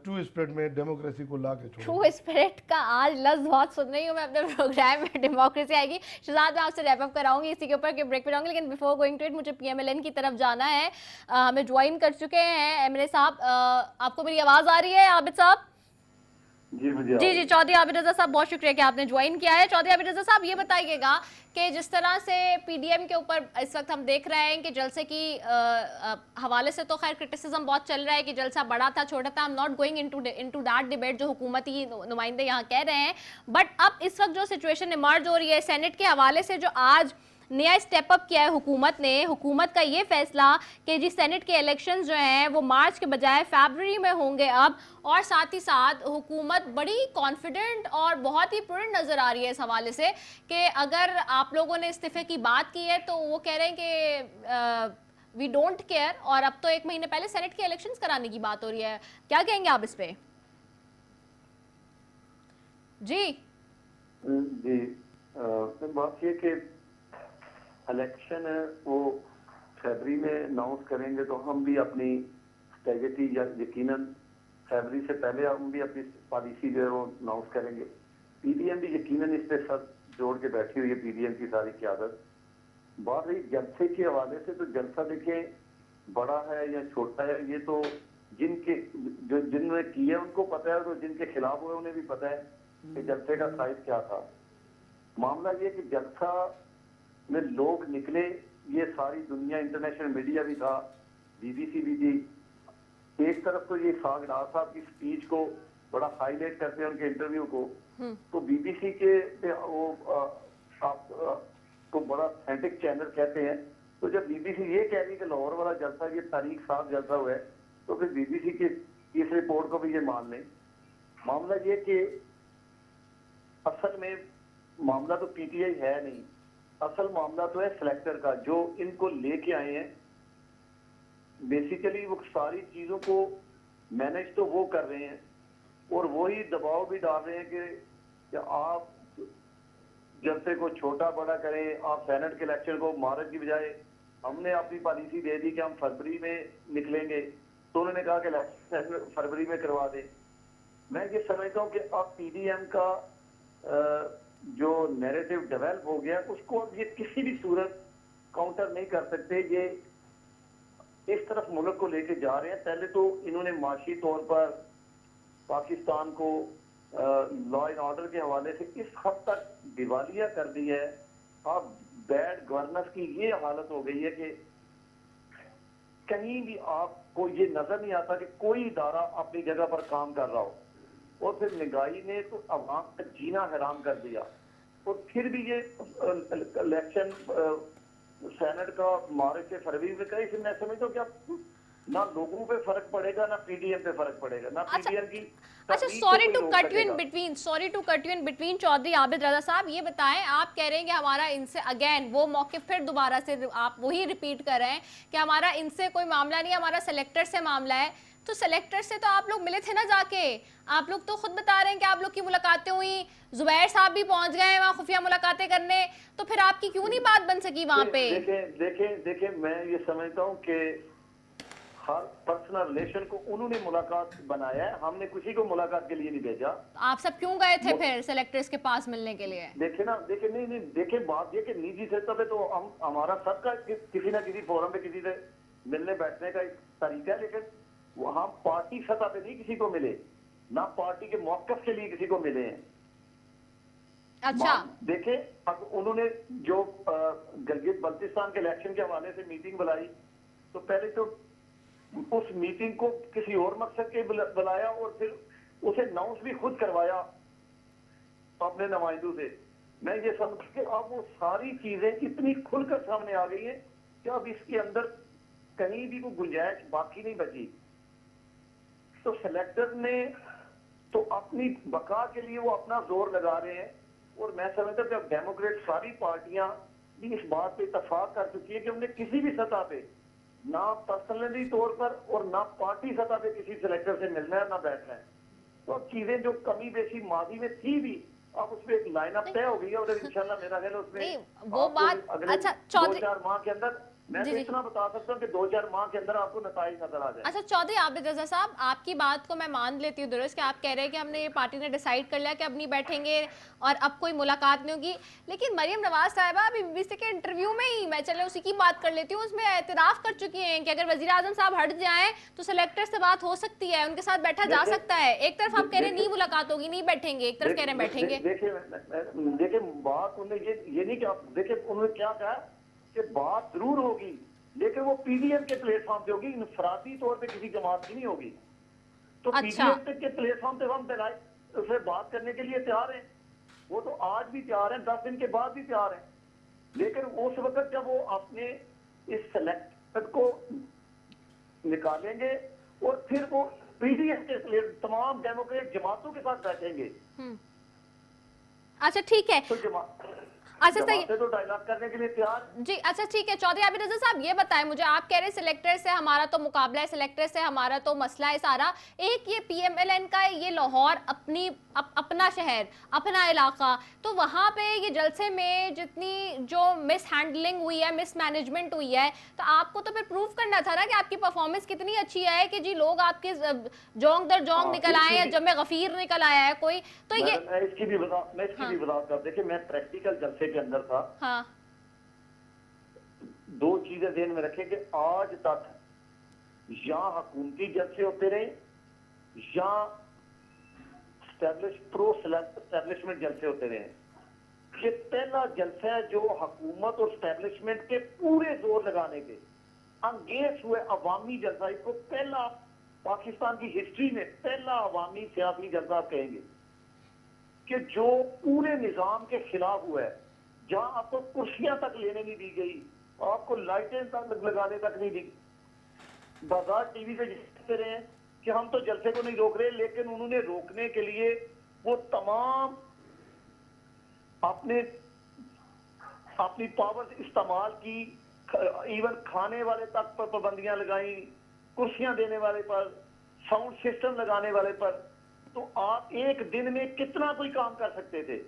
ट्रू स्पिरिट में डेमोक्रेसी को ला के छोड़ेगी। ट्रू स्पिरिट का आज लफ्ज़ बहुत सुन रही हूँ मैं अपने प्रोग्राम में, डेमोक्रेसी आएगी। शहजाद, मैं आपसे रैप अप कराऊंगी इसी के ऊपर कि ब्रेक पे जाऊंगी, लेकिन बिफोर गोइंग टू इट मुझे पीएमएलएन की तरफ जाना है। हमें ज्वाइन कर चुके हैं एमएलए साहब। आपको मेरी आवाज़ आ रही है आबिद साहब? जी, चौधरी आबिद रजा साहब, बहुत शुक्रिया कि आपने ज्वाइन किया है। चौधरी आबिद रजा साहब, ये बताइएगा कि जिस तरह से पीडीएम के ऊपर इस वक्त हम देख रहे हैं कि जलसे की हवाले से तो खैर क्रिटिसिज्म बहुत चल रहा है कि जलसा बड़ा था छोटा था। I am not going into that debate जो हुकूमती नुमाइंदे यहाँ कह रहे हैं, बट अब इस वक्त जो सिचुएशन इमर्ज हो रही है सेनेट के हवाले से, जो आज नया स्टेप अप किया है हुकूमत ने, हुकूमत का ये फैसला कि जी सेनेट के इलेक्शंस जो हैं वो मार्च के बजाय फरवरी में होंगे अब, और साथ ही साथ हुकूमत बड़ी कॉन्फिडेंट और बहुत ही प्रूडेंट नज़र आ रही है इस हवाले से कि अगर आप लोगों ने इस्तीफे की बात की है तो वो कह रहे हैं कि वी डोंट केयर, और अब तो 1 महीने पहले सेनेट के इलेक्शंस कराने की बात हो रही है। क्या कहेंगे आप इस पे? जी बात ये कि इलेक्शन वो फरवरी में अनाउंस करेंगे तो हम भी अपनी स्ट्रेटजी यकीनन फरवरी से पहले हम भी अपनी पॉलिसी जो है वो अनाउंस करेंगे। पीडीएम भी यकीनन इस पे सर जोड़ के बैठी हुई है, पीडीएम की सारी क़यादत। बात रही जलसे के हवाले से, तो जलसा देखें बड़ा है या छोटा है ये तो जिन्होंने किया उनको पता है, और जिनके खिलाफ हुए उन्हें भी पता है कि जलसे का साइज क्या था। मामला ये कि जलसा में लोग निकले, ये सारी दुनिया, इंटरनेशनल मीडिया भी था, बीबीसी भी थी। एक तरफ तो ये साग डार साहब की स्पीच को बड़ा हाईलाइट करते हैं, उनके इंटरव्यू को, तो बीबीसी के वो को बड़ा ऑथेंटिक चैनल कहते हैं। तो जब बीबीसी ये कह रही कि लाहौर वाला जलसा ये तारीख साफ जलसा हुआ है, तो फिर बीबीसी की इस रिपोर्ट को भी ये मान लें। मामला ये कि असल में मामला तो पीटीआई है नहीं, असल मामला तो है सिलेक्टर का, जो इनको लेके आए हैं। बेसिकली वो सारी चीजों को मैनेज तो वो कर रहे हैं और वही दबाव भी डाल रहे हैं कि आप जलसे को छोटा बड़ा करें, आप सेनेट के इलेक्शन को मार्च की बजाय, हमने अपनी पॉलिसी दे दी कि हम फरवरी में निकलेंगे, तो उन्होंने कहा कि इलेक्शन फरवरी में करवा दें। मैं ये समझता हूँ कि अब पीडीएम का जो नैरेटिव डेवलप हो गया उसको अब ये किसी भी सूरत काउंटर नहीं कर सकते। ये इस तरफ मुल्क को लेके जा रहे हैं। पहले तो इन्होंने माशी तौर पर पाकिस्तान को लॉ एंड ऑर्डर के हवाले से इस हद तक दिवालिया कर दी है। अब बैड गवर्नेंस की ये हालत हो गई है कि कहीं भी आपको ये नजर नहीं आता कि कोई इदारा अपनी जगह पर काम कर रहा हो, और फिर महंगाई ने तो अवाम का जीना हराम कर दिया, और फिर भी ये इलेक्शन सेनेट का मार्च से फरवरी में कहीं से मैं समझता हूँ कि ना लोगों पे फर्क पड़ेगा, ना पीडीएम पे फर्क पड़ेगा, ना पीडीएम की अच्छा, तकलीफ को सॉरी कोई टू रोक कट यू इन सकेगा। Between, sorry to cut you in between Chaudhary Abid Raza साहब, ये बताएं, आप कह रहे हैं कि हमारा इनसे अगेन वो मौके फिर दोबारा से आप वही रिपीट कर रहे हैं कि हमारा इनसे कोई मामला नहीं है, हमारा सेलेक्टर से मामला है। तो सेलेक्टर से तो आप लोग मिले थे ना जाके, आप लोग तो खुद बता रहे हैं कि आप लोग की मुलाकातें हुई, जुबैर साहब भी पहुंच गए वहां खुफिया मुलाकातें करने, तो फिर आपकी क्यों नहीं बात बन सकी वहां पे? देखें मैं ये समझता हूँ कि हर पर्सनल रिलेशन को उन्होंने मुलाकात बनाया है, हमने किसी को मुलाकात के लिए नहीं भेजा। आप सब क्यों गए थे फिर सेलेक्टर्स के पास मिलने के लिए? देखे ना, देखे नहीं, देखे बात ये कि निजी सतह पे तो हम हमारा सबका किसी ना किसी फोरम पे किसी से मिलने बैठने का एक तरीका है, लेकिन वहां पार्टी सतह पे नहीं किसी को मिले, ना पार्टी के मौकफ के लिए किसी को मिले हैं। अच्छा, देखे अब उन्होंने जो गिलगित बल्तिस्तान के इलेक्शन के हवाले से मीटिंग बुलाई, तो पहले तो उस मीटिंग को किसी और मकसद के बुलाया और फिर उसे अनाउंस भी खुद करवाया अपने नुमाइंदों से। मैं ये समझ के अब वो सारी चीजें इतनी खुलकर सामने आ गई है कि अब इसके अंदर कहीं भी कोई गुंजाइश बाकी नहीं बची। तो सेलेक्टर ने तो अपनी बका के लिए वो अपना जोर लगा रहे हैं, और मैं समझता हूं कि अब डेमोक्रेट सारी पार्टियां भी इस बात पे इत्तेफाक कर चुकी है कि उन्हें किसी भी सतह पे, ना पर्सनली तौर पर और ना पार्टी सतह पे किसी सेलेक्टर से मिलना है ना बैठना है। तो अब चीजें जो कमी बेशी माजी में थी भी, अब उसमें एक लाइन अप तय हो गई है, और इंशाल्लाह मेरा ख्याल है उसमें नहीं, वो आपको बात अगले अच्छा चौधरी 2-4 माह के अंदर मैं जी, तो जी। इतना बता सकता हूँ कि 2-4 माह के अंदर आपको नताइज नजर आ जाए। अच्छा चौधरी आबिद रजा साहब, आपकी बात को मैं मान लेती हूँ दुरुस्त कि आप कह रहे हैं कि हमने ये पार्टी ने डिसाइड कर लिया कि अब नहीं बैठेंगे और अब कोई मुलाकात नहीं होगी, लेकिन मरियम नवाज साहिबा अभी बीबीसी के इंटरव्यू में ही, मैं चले उसी की बात कर लेती हूँ, उसमें एतराफ कर चुकी हैं कि अगर वजीर आजम साहब हट जाएं तो सेलेक्टर से बात हो सकती है, उनके साथ बैठा जा सकता है। एक तरफ आप कह रहे हैं नहीं मुलाकात होगी, नहीं बैठेंगे, एक तरफ कह रहे हैं बैठेंगे। देखिए बात उन्होंने ये नहीं कि देखिए उन्होंने क्या कहा कि बात जरूर होगी, लेकिन वो पीडीएम के प्लेटफॉर्म पे होगी, इंफरादी तौर पे किसी जमात की नहीं होगी। तो अच्छा। पीडीएम के प्लेटफॉर्म पे हम उससे बात करने के लिए तैयार हैं, वो तो आज भी तैयार हैं, 10 दिन के बाद भी तैयार हैं, लेकिन उस वक्त जब वो अपने इस सेलेक्ट को निकालेंगे और फिर वो पीडीएम के तमाम डेमोक्रेट जमातों के साथ बैठेंगे। अच्छा ठीक है, अच्छा सही, तो डायलॉग करने के लिए तैयार जी अच्छा ठीक है। चौधरी आबिद रजा साहब ये बताएं मुझे, आप कह रहे हैं सेलेक्टर से हमारा तो मुकाबला है, सेलेक्टर से हमारा तो मसला है सारा, एक ये पीएमएलएन का ये लाहौर अपना शहर अपना इलाका, तो वहाँ पे ये जलसे में जितनी जो मिस हैंडलिंग हुई है, मिस मैनेजमेंट हुई है, तो आपको तो फिर प्रूव करना था ना कि आपकी परफॉर्मेंस कितनी अच्छी है कि जी लोग आपके जोंग दर जोंग निकल आए हैं, जब में गफीर निकल आया है कोई, तो ये मैं इसकी भी वजाहत कर। देखिए मैं प्रैक्टिकल जलसे के अंदर था। हाँ 2 चीजें ध्यान में रखें कि आज तक या हुकूमती जलसे होते रहे या एस्टेब्लिशमेंट जलसे होते रहे। ये पहला जलसा है जो हुकूमत और एस्टेब्लिशमेंट के पूरे जोर लगाने के अंगेज हुए अवामी जलसा, इसको पहला पाकिस्तान की हिस्ट्री में पहला अवामी सियासी जलसा आप कहेंगे कि जो पूरे निजाम के खिलाफ हुआ है, जहां आपको कुर्सियां तक लेने नहीं दी गई, आपको लाइटें तक लगाने तक नहीं दी। बाजार टीवी पे कहते रहे हैं कि हम तो जलसे को नहीं रोक रहे, लेकिन उन्होंने रोकने के लिए वो तमाम अपनी पावर इस्तेमाल की, इवन खाने वाले तक पर पाबंदियां लगाई, कुर्सियां देने वाले पर, साउंड सिस्टम लगाने वाले पर। तो आप एक दिन में कितना कोई काम कर सकते थे?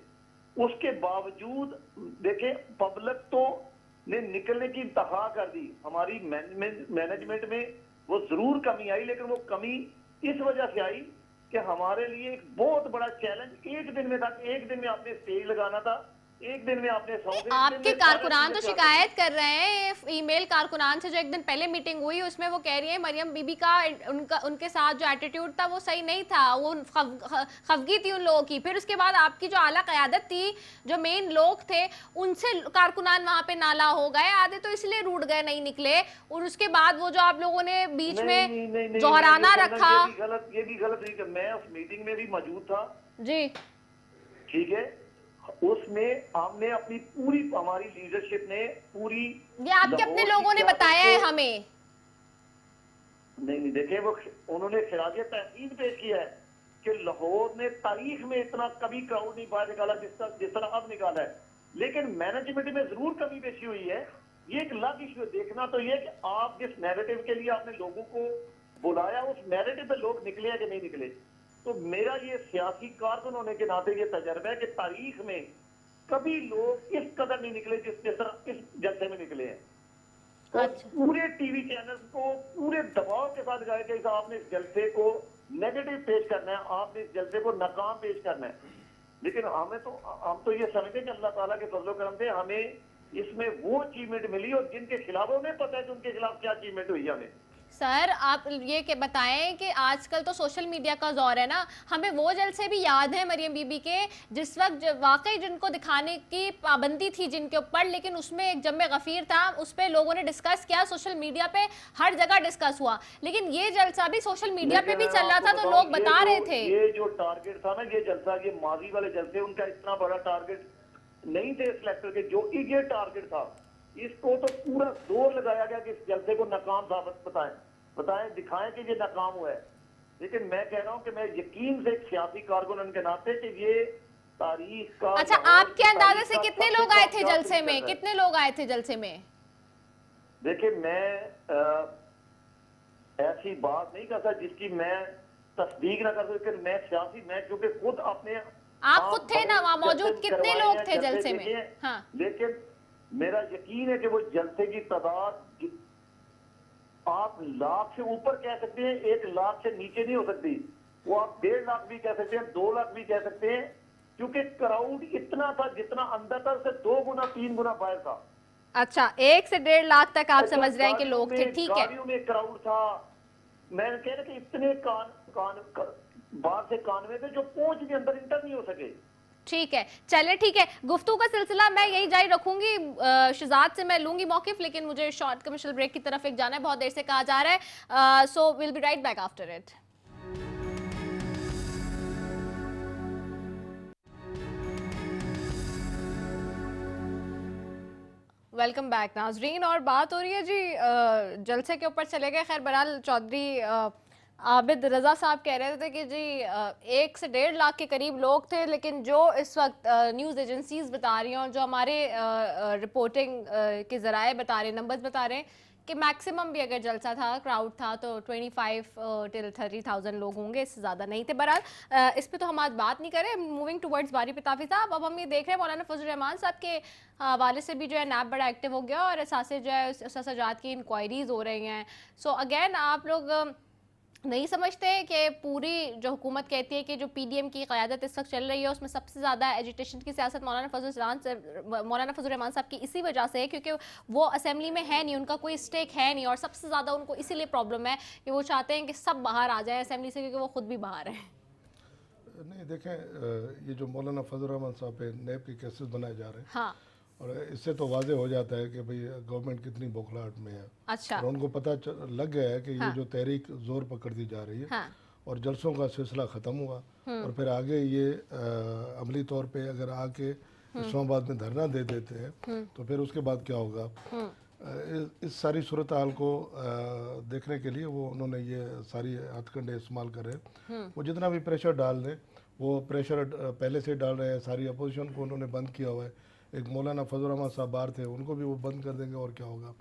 उसके बावजूद देखें पब्लिक तो ने निकलने की इंतहा कर दी। हमारी मैनेजमेंट में वो जरूर कमी आई, लेकिन वो कमी इस वजह से आई कि हमारे लिए एक बहुत बड़ा चैलेंज एक दिन में था। एक दिन में आपने स्टेज लगाना था एक दिन में आपने 100 दिन आपके में कारकुनान तो क्या शिकायत कर रहे हैं ईमेल कारकुनान से, जो एक दिन पहले मीटिंग हुई उसमें वो कह रही है मरियम बीबी का उनके साथ जो एटीट्यूड था वो सही नहीं था, वो खफगी थी उन लोगों की। फिर उसके बाद आपकी जो आला क़यादत थी, जो मेन लोग थे, उनसे कारकुनान वहां पे नाला हो गए, आधे तो इसलिए रूठ गए, नहीं निकले। और उसके बाद वो जो आप लोगों ने बीच में जोहराना रखा, ये भी गलत नहीं कि मैं उस मीटिंग में भी मौजूद था जी ठीक है, उसमें हमने अपनी पूरी हमारी लीडरशिप ने पूरी ये आपके अपने लोगों ने बताया है हमें। नहीं देखे वो उन्होंने खिराज तहसीन पेश किया है कि लाहौर ने तारीख में इतना कभी क्राउड नहीं बाहर निकाला जिस तरह अब निकाला है, लेकिन मैनेजमेंट में जरूर कमी पेशी हुई है। ये एक अलग इशू है। देखना तो ये कि आप जिस नैरेटिव के लिए आपने लोगों को बुलाया उस नैरेटिव पे लोग निकले हैं कि नहीं निकले। तो मेरा ये सियासी कारकुन होने के नाते ये तजर्बा है कि तारीख में कभी लोग इस कदर नहीं निकले जिस तरह इस जलसे में निकले हैं। तो अच्छा। पूरे टीवी चैनल को पूरे दबाव के साथ गाया कि आपने इस जलसे को नेगेटिव पेश करना है, आपने इस जलसे को नाकाम पेश करना है। लेकिन हम तो ये समझते हैं कि अल्लाह ताला के फजल करम से हमें इसमें वो अचीवमेंट मिली और जिनके खिलाफ उन्हें पता है कि उनके खिलाफ क्या अचीवमेंट हुई हमें। सर आप ये के बताएं कि आजकल तो सोशल मीडिया का दौर है ना, हमें वो जलसे भी याद है मरियम बीबी के जिस वक्त वाकई जिनको दिखाने की पाबंदी थी जिनके ऊपर, लेकिन उसमें एक जम्मे गफीर था, उस पर लोगों ने डिस्कस किया, सोशल मीडिया पे हर जगह डिस्कस हुआ। लेकिन ये जलसा भी सोशल मीडिया पे भी चल रहा था तो लोग बता रहे थे। ये जो टारगेट था ना, ये जलसा, ये माजी वाले जलसे, उनका इतना बड़ा टारगेट नहीं थे सिलेक्टर के, जो ये टारगेट था, इसको तो पूरा जोर लगाया गया कि इस जलसे को नाकाम साबित बताएं दिखाएं कि ये नाकाम हुआ है। लेकिन मैं कह रहा हूं कि मैं यकीन से एक सियासी कारकुन के नाते कि ये तारीख का। अच्छा, आपके अंदाजे से कितने लोग आए थे जलसे में, कितने लोग आए थे जलसे में? देखिए मैं ऐसी बात नहीं करता जिसकी मैं तस्दीक ना कर सकूं, मैं सियासी, मैं क्योंकि खुद अपने आप खुद थे ना वहां मौजूद, कितने लोग थे जलसे में? हाँ। लेकिन मेरा यकीन है कि वो जलसे की तादाद आप लाख से ऊपर कह सकते हैं, 1 लाख से नीचे नहीं हो सकती। वो आप 1.5 लाख भी कह सकते हैं, 2 लाख भी कह सकते हैं, क्योंकि क्राउड इतना था जितना अंदर था उससे 2 गुना 3 गुना बाहर था। अच्छा, 1 से 1.5 लाख तक आप समझ रहे हैं कि लोग थे, ठीक है। गाड़ियों में क्राउड था, मैं कह रहा कि इतने बाहर से कान में थे जो पहुंच भी अंदर इंटर नहीं हो सके। ठीक है, चले ठीक है, गुफ्तगू का सिलसिला मैं यही जारी रखूंगी। शहजाद से मैं लूंगी मौकिफ, लेकिन मुझे शॉर्ट कमर्शियल ब्रेक की तरफ एक जाना है, बहुत देर से कहा जा रहा है, so will be right back after it. Welcome back नाजरीन, और बात हो रही है जी जलसे के ऊपर चले गए। खैर बहरहाल चौधरी आबिद रज़ा साहब कह रहे थे कि जी 1 से 1.5 लाख के करीब लोग थे, लेकिन जो इस वक्त न्यूज़ एजेंसीज बता रही हैं और जो हमारे रिपोर्टिंग के ज़राए बता रहे हैं, नंबर्स बता रहे हैं कि मैक्सिमम भी अगर जलसा था, क्राउड था, तो 25 till 30,000 लोग होंगे, इससे ज़्यादा नहीं थे। बहरहाल इस पे तो हम आज बात नहीं करें, मूविंग टुवर्ड्स बारी प्रतापी साहब। अब हम ये देख रहे हैं मौलाना फजल रहमान साहब के हवाले से भी जो है नैब बड़ा एक्टिव हो गया और एहसास जो है सजात की इंक्वायरीज हो रही हैं। सो अगेन आप लोग नहीं समझते कि पूरी जो हुकूमत कहती है कि जो पीडीएम की क़यादत इस वक्त चल रही है उसमें सबसे ज़्यादा एजुटेशन की सियासत मौलाना फजल रहमान साहब की इसी वजह से है क्योंकि वो असेंबली में है नहीं, उनका कोई स्टेक है नहीं, और सबसे ज़्यादा उनको इसीलिए प्रॉब्लम है कि वो चाहते हैं कि सब बाहर आ जाए असेंबली से, क्योंकि वो खुद भी बाहर हैं। नहीं देखें, ये जो मौलाना फजल रहमान साहब पे नैब के केसेस बनाए जा रहे हैं, हाँ, और इससे तो वाजे हो जाता है कि भाई गवर्नमेंट कितनी बौखलाहट में है। अच्छा, और उनको पता लग गया है कि हाँ, ये जो तहरीक जोर पकड़ती जा रही है, हाँ, और जलसों का सिलसिला ख़त्म हुआ, और फिर आगे ये अमली तौर पे अगर आके इस्लामाबाद में धरना दे देते हैं तो फिर उसके बाद क्या होगा। इस सारी सूरत हाल को देखने के लिए वो उन्होंने ये सारी हथकंडे इस्तेमाल कर रहे हैं। वो जितना भी प्रेशर डाल रहे वो प्रेशर पहले से डाल रहे हैं। सारी अपोजिशन को उन्होंने बंद किया हुआ है। एक मौलाना फजल रहमान साहब बाहर थे, उनको भी वो बंद कर देंगे और क्या होगा।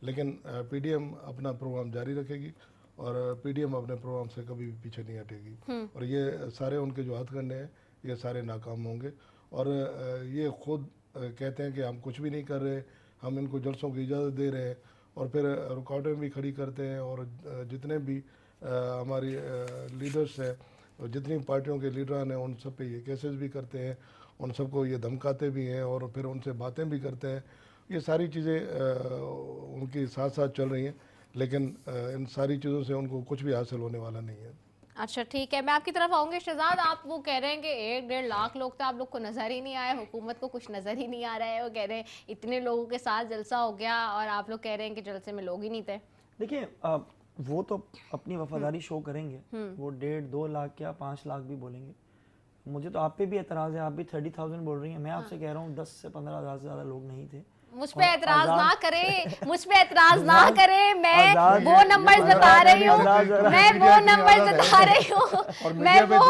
लेकिन पीडीएम अपना प्रोग्राम जारी रखेगी और पीडीएम अपने प्रोग्राम से कभी भी पीछे नहीं हटेगी, और ये सारे उनके जो हथकंडे हैं ये सारे नाकाम होंगे। और ये खुद कहते हैं कि हम कुछ भी नहीं कर रहे, हम इनको जलसों की इजाज़त दे रहे हैं, और फिर रुकावटें भी खड़ी करते हैं। और जितने भी हमारी लीडर्स हैं, जितनी पार्टियों के लीडरान हैं, उन सब पे ये केसेस भी करते हैं। उन सबको ये धमकाते भी हैं और फिर उनसे बातें भी करते हैं। ये सारी चीज़ें उनके साथ साथ चल रही हैं, लेकिन इन सारी चीज़ों से उनको कुछ भी हासिल होने वाला नहीं है। अच्छा ठीक है, मैं आपकी तरफ आऊँगी। शहजाद, आप वो कह रहे हैं कि 1-1.5 लाख लोग तो आप लोग को नज़र ही नहीं आए, हुकूमत को कुछ नज़र ही नहीं आ रहा है। वो कह रहे हैं इतने लोगों के साथ जलसा हो गया और आप लोग कह रहे हैं कि जलसे में लोग ही नहीं थे। देखिए वो तो अपनी वफादारी शो करेंगे, वो 1.5-2 लाख या 5 लाख भी बोलेंगे। मुझे तो आप पे भी एतराज़ है, आप भी 30,000 बोल रही हैं। मैं आपसे कह रहा हूँ 10 से 15,000 से ज़्यादा लोग नहीं थे। मुझ पे एतराज ना करें, मुझ पे एतराज ना करें। मैं वो नंबर्स बता रही हूँ, मैं वो नंबर्स बता रही हूँ, मैं वो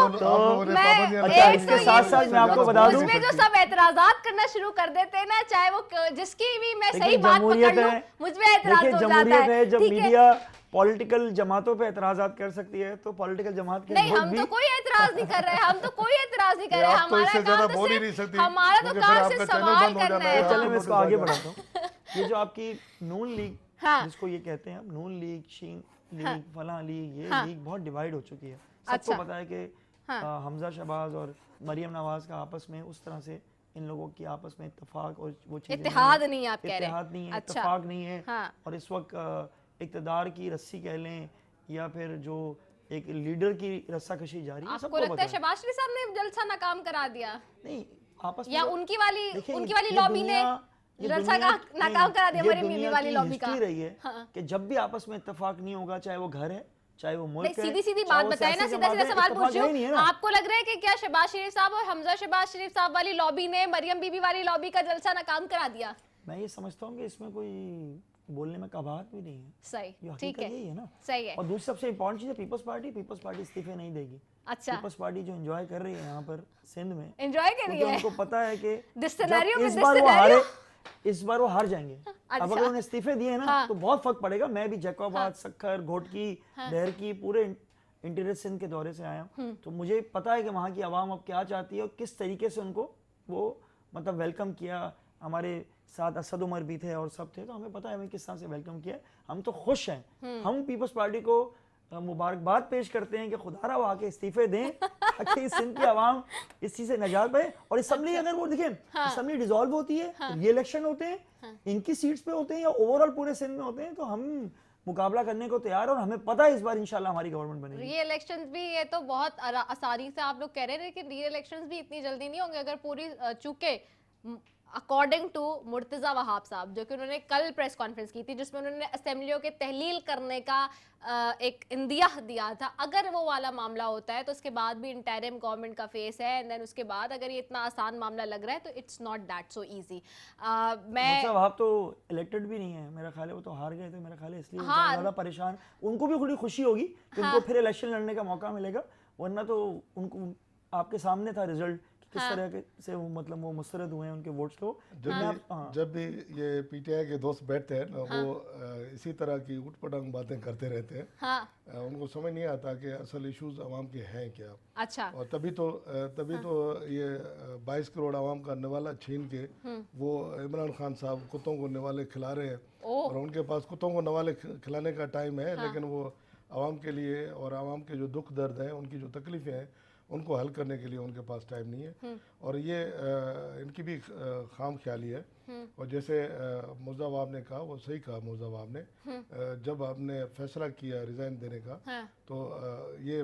मैं इसके साथ साथ मैं आपको बता दूं, उसमें जो सब एतराजात करना शुरू कर देते हैं ना, चाहे वो जिसकी भी मैं सही बात पकड़ लूं, मुझ पे एतराज हो जाता है। जब मीडिया पॉलिटिकल जमातों पे एतराजात कर सकती है तो पॉलिटिकल जमात के नहीं, हम तो कोई एतराज नहीं कर रहे, हम तो कोई एतराज नहीं कर रहे। हमारा तो काम सिर्फ सवाल करना है। चलिए मैं इसको आगे बढ़ाता हूँ। ये जो आपकी नून लीग जिसको ये कहते हैं, नून लीग, शीन लीग, फलां लीग, ये लीग बहुत डिवाइड हो चुकी है। सबको पता है कि हमजा शहबाज और मरियम नवाज का आपस में उस तरह से इन लोगों की आपस में इत्तेफाक और वो चीजें इत्तेहाद नहीं है, आप कह रहे हैं इत्तेहाद नहीं है, इत्तेफाक नहीं है। और इस वक्त इक़्तिदार की रस्सी कह लें या फिर जो एक लीडर की रस्साकशी जारी है। आपको लगता है शहबाज शरीफ साहब ने जलसा नाकाम करा दिया? नहीं, आपस में या उनकी वाली लॉबी ने जलसा नाकाम करा दिया? मरियम बीबी वाली लॉबी का रही है कि जब भी आपस में इत्तेफाक नहीं होगा, चाहे वो घर है चाहे वो मुल्क है। सीधी बात बताए ना, सीधा सवाल पूछूं, आपको लग रहा है कि क्या शहबाज शरीफ साहब और हमजा शहबाज शरीफ साहब वाली लॉबी ने मरियम बीबी वाली लॉबी का जलसा नाकाम करा दिया? मैं ये समझता हूँ कि इसमें कोई बोलने में कबाहत भी नहीं है। सही, ठीक है, यही है ना, सही है। और दूसरी सबसे इंपॉर्टेंट चीज है पीपल्स पार्टी इस्तीफे नहीं देगी। अच्छा, पीपल्स पार्टी जो एंजॉय कर रही है यहाँ पर सिंध में, एंजॉय कर रही है, उनको पता है कि इस बार वो हार जाएंगे। अच्छा। अब अगर उन्हें इस्तीफे दिए ना तो बहुत फर्क पड़ेगा। मैं भी जैकोबाद, सक्खर, घोटकी, डहर की पूरे इंटीरियर सिंध के दौरे से आया हूँ, तो मुझे पता है कि वहाँ की आवाम अब क्या चाहती है और किस तरीके से उनको वो मतलब वेलकम किया। हमारे साथ असद उमर भी थे और सब थे, तो हमें पता है हमें किस तरह से वेलकम किया। हम तो खुश हैं। हम पीपल्स पार्टी को मुबारकबाद पेश करते हैं कि खुदारा वो आके इस्तीफे दें ताकि इस सिंध की आवाम इस चीज से निजात पाए। और असेंबली अगर वो देखें, असेंबली डिसॉल्व होती है, ये इलेक्शन होते हैं, इनकी सीट्स पे होते हैं या ओवरऑल पूरे सिंध में होते हैं, तो हम मुकाबला करने को तैयार, और हमें पता है इस बार इंशाल्लाह हमारी गवर्नमेंट बनेगी। री इलेक्शंस भी, ये तो बहुत आसानी से आप लोग कह रहे हैं, लेकिन री इलेक्शंस भी इतनी जल्दी नहीं होंगे। अगर पूरी चूंकि अकॉर्डिंग टू मुर्तज़ा वहाब साहब, जो कि उन्होंने कल प्रेस कॉन्फ्रेंस की थी जिसमें उन्होंने असेंबलियों के तहलील करने का एक इंदिया दिया था, अगर वो वाला मामला होता है तो उसके बाद भी इंटरिम गवर्नमेंट का फेस है, एंड देन उसके बाद अगर ये इतना आसान मामला लग रहा है तो it's not that so easy. मैं वहाब तो इलेक्टेड भी नहीं है, मेरा ख्याल है वो तो हार गए थे मेरा ख्याल है, इसलिए ज़्यादा परेशान। उनको भी थोड़ी खुशी होगी कि उनको फिर इलेक्शन लड़ने का मौका मिलेगा, वरना तो उनको आपके सामने था रिजल्ट किस तरह से वो मतलब वो मुस्तरद हुए हैं उनके वोट्स को। जब भी ये पीटीआई के दोस्त बैठते हैं ना, वो इसी तरह की उटपटांग बातें करते रहते हैं। उनको समझ नहीं आता कि असल इश्यूज आवाम के हैं क्या। अच्छा, और तभी तो ये 22 करोड़ आवाम का निवाला छीन के वो इमरान खान साहब कुत्तों को निवाले खिला रहे हैं, और उनके पास कुत्तों को निवाले खिलाने का टाइम है, लेकिन वो आवाम के लिए और आवाम के जो दुख दर्द हैं, उनकी जो तकलीफें हैं, उनको हल करने के लिए उनके पास टाइम नहीं है। और ये इनकी भी खाम ख्याली है। और जैसे मुर्तज़ा वहाब ने कहा, वो सही कहा मुर्तज़ा वहाब ने, जब आपने फैसला किया रिज़ाइन देने का, तो ये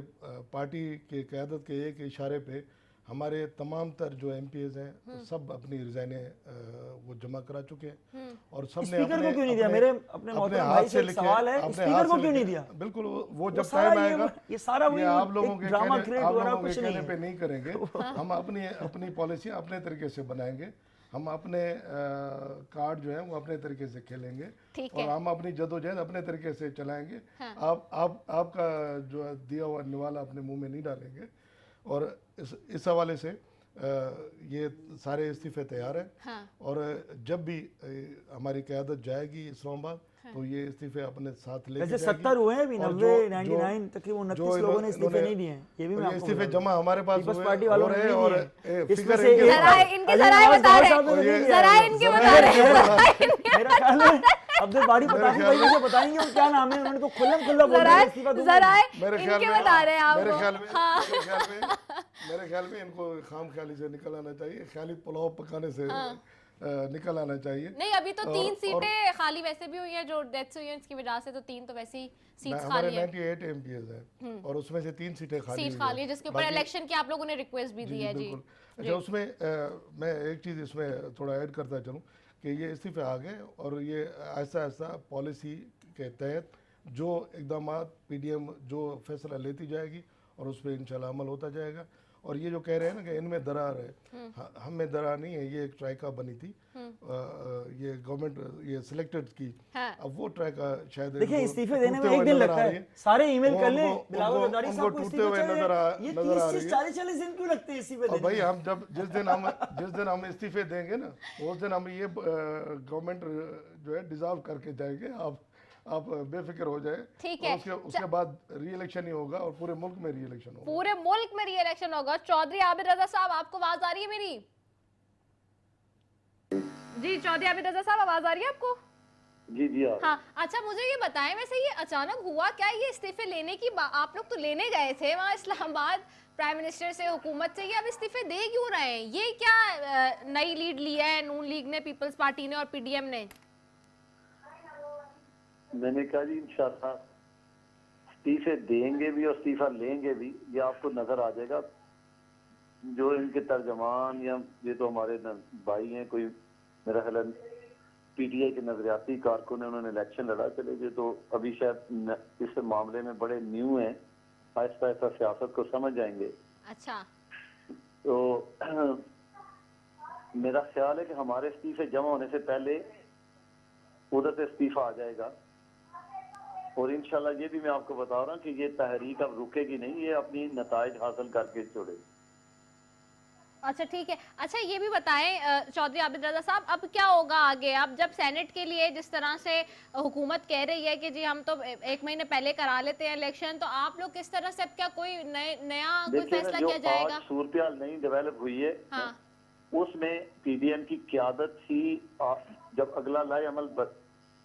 पार्टी के क़यादत के एक इशारे पे हमारे तमाम तर जो MPs हैं सब अपनी रिजाइने वो जमा करा चुके हैं, और सब ने स्पीकर को क्यों नहीं दिया? मेरे अपने हाथ से सवाल है, स्पीकर को क्यों नहीं दिया? बिल्कुल, वो जब टाइम आएगा ये सारा आप लोगों के कहने पे नहीं करेंगे। हम अपनी पॉलिसी अपने तरीके से बनाएंगे, हम अपने कार्ड जो है वो अपने तरीके से खेलेंगे, और हम अपनी जदोजहद अपने तरीके से चलाएंगे। आपका जो दिया हुआ निवाला अपने मुंह में नहीं डालेंगे। और इस हवाले से ये सारे इस्तीफे तैयार हैं, और जब भी हमारी क़यादत जाएगी इस्लामाबाद, तो ये इस्तीफे अपने साथ लेके जाएगी। 70 हुए हैं अभी, 90, 99 तकरीबन 29 लोगों ने इस्तीफे नहीं दिए हैं। ये भी मैं आपको इस्तीफे जमा हमारे पास पीपल्स पार्टी वालों ने और इसमें से मेरा ख्याल है अब्दुल बारी बताएंगे, भाई मुझे बताएंगे वो क्या नाम है, उन्होंने तो खुल्लम खुल्ला बोल दिया इस्तीफा दूंगा। मेरे ख्याल में मेरे ख्याल में इनको खाम ख्याली से निकल आना चाहिए, ख्याली पुलाव पकाने से निकल आना चाहिए। नहीं, अभी तो 3 सीटें खाली वैसे भी हुई हैं जो डेथ्स हुई हैं इसकी वजह से, तो 3 तो वैसे ही सीट्स हमारे खाली हैं, 98 एमपीएस है और उसमें से 3 सीटें खाली सीट हुई खाली है हैं। जिसके ऊपर बाकी- इलेक्शन की आप लोगों ने रिक्वेस्ट भी दी है। जी बिल्कुल। अच्छा, उसमें मैं एक चीज़ इसमें थोड़ा ऐड करता चलूँ कि ये इस्तीफे आ गए और ये ऐसा ऐसा पॉलिसी के तहत जो इकदाम पीडीएम जो फैसला लेती जाएगी और उस पर इंशाल्लाह अमल होता जाएगा। और ये जो कह रहे हैं ना कि इनमें दरार है, हम में दरार नहीं है, ये एक ट्राइका बनी थी, ये गवर्नमेंट ये सिलेक्टेड की। हाँ। अब वो ट्राइका शायद देखिए इनको इस्तीफे देने में टूटते एक हुए दिन नजर लगता आ रही है, सारे ईमेल कर लें, उनको- बिलावल उनको- जरदारी साहब को उनको इस्तीफे टूटते हुए चाहिए। नजर आ ये रही 30 है। 40 दिन क्यों लगते हैं इस्तीफे और देने भाई में? हम जब जिस दिन हम इस्तीफे देंगे ना, उस दिन हम ये गवर्नमेंट जो है डिसॉल्व करके जाएंगे। आप बेफिक्र हो जाए। ठीक और है। उसके बाद री इलेक्शन ही होगा और पूरे मुल्क में री इलेक्शन होगा। पूरे मुल्क में री इलेक्शन होगा। चौधरी आबिद रजा साहब, आपको आवाज आ रही है मेरी? जी चौधरी आबिद रजा साहब, आवाज आ रही है आपको? जी जी हाँ, अच्छा मुझे ये बताएं, वैसे ये अचानक हुआ क्या, ये इस्तीफे लेने की आप लोग तो लेने गए थे वहाँ इस्लामाबाद प्राइम मिनिस्टर से, हुकूमत से, ये अब इस्तीफे दे क्यों रहे हैं? ये क्या नई लीड ली है नून लीग ने, पीपल्स पार्टी ने और पीडीएम ने? मैंने कहा जी इंशाल्लाह इस्तीफे देंगे भी और इस्तीफा लेंगे भी, ये आपको नजर आ जाएगा। जो इनके तर्जमान या ये तो हमारे भाई हैं, कोई मेरा ख्याल है पीटीआई के नजरियाती कारकुन ने, उन्होंने इलेक्शन लड़ा, चले गए, तो अभी शायद इस मामले में बड़े न्यू हैं, आहिस्ता आहिस्ता सियासत को समझ जाएंगे। अच्छा, तो मेरा ख्याल है कि हमारे इस्तीफे जमा होने से पहले उधर से इस्तीफा आ जाएगा। और इंशाल्लाह ये भी मैं आपको बता रहा हूँ कि ये तहरीक अब रुकेगी नहीं, ये अपनी नताइज हासिल करके छोड़ेगी। अच्छा ठीक है। अच्छा ये भी बताएं चौधरी आबिद रजा साहब, अब क्या होगा आगे? अब जब सेनेट के लिए जिस तरह से हुकूमत कह रही है कि जी हम तो 1 महीने पहले करा लेते हैं इलेक्शन, तो आप लोग किस तरह से, अब क्या कोई नया कोई देखिए फैसला जो किया जाएगा? आज सूरत हाल नहीं डेवलप हुई है, हाँ, उसमें पीडीएम की क्यादत ही जब अगला लाए अमल